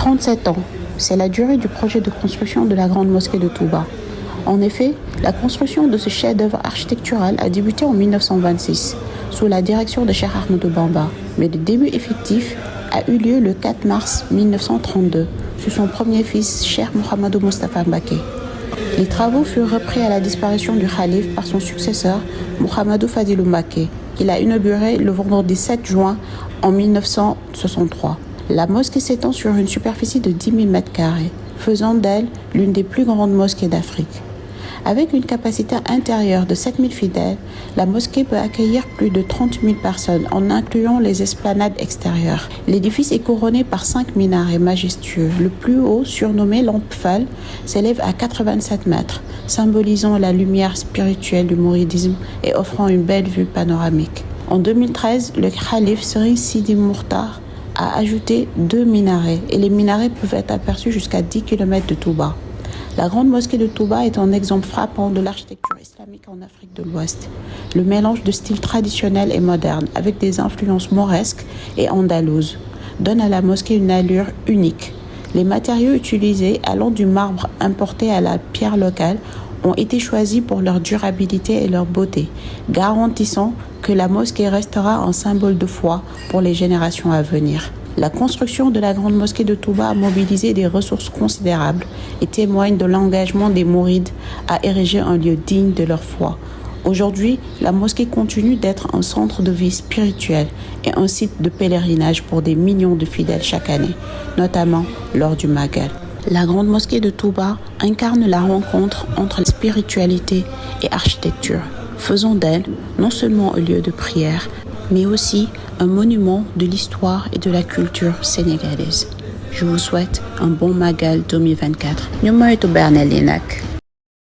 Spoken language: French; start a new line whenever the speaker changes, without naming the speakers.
37 ans, c'est la durée du projet de construction de la grande mosquée de Touba. En effet, la construction de ce chef-d'œuvre architectural a débuté en 1926, sous la direction de Cheikh Ahmadou Bamba, mais le début effectif a eu lieu le 4 mars 1932, sous son premier fils, Cheikh Mouhamadou Moustapha Mbacké. Les travaux furent repris à la disparition du khalife par son successeur, Mouhamadou Fadilou Mbacké, qu'il a inauguré le vendredi 7 juin en 1963. La mosquée s'étend sur une superficie de 10 000 m², faisant d'elle l'une des plus grandes mosquées d'Afrique. Avec une capacité intérieure de 7 000 fidèles, la mosquée peut accueillir plus de 30 000 personnes en incluant les esplanades extérieures. L'édifice est couronné par 5 minarets majestueux. Le plus haut, surnommé Lampe-Fall, s'élève à 87 mètres, symbolisant la lumière spirituelle du mouridisme et offrant une belle vue panoramique. En 2013, le calife Serigne Sidi Mokhtar a ajouté 2 minarets et les minarets peuvent être aperçus jusqu'à 10 km de Touba. La grande mosquée de Touba est un exemple frappant de l'architecture islamique en Afrique de l'Ouest. Le mélange de styles traditionnels et modernes avec des influences mauresques et andalouses donne à la mosquée une allure unique. Les matériaux utilisés, allant du marbre importé à la pierre locale, ont été choisis pour leur durabilité et leur beauté, garantissant que la mosquée restera un symbole de foi pour les générations à venir. La construction de la grande mosquée de Touba a mobilisé des ressources considérables et témoigne de l'engagement des mourides à ériger un lieu digne de leur foi. Aujourd'hui, la mosquée continue d'être un centre de vie spirituelle et un site de pèlerinage pour des millions de fidèles chaque année, notamment lors du Magal. La grande mosquée de Touba incarne la rencontre entre spiritualité et architecture, faisant d'elle non seulement un lieu de prière, mais aussi un monument de l'histoire et de la culture sénégalaise. Je vous souhaite un bon Magal 2024. Ñu moytu berneel yi nag.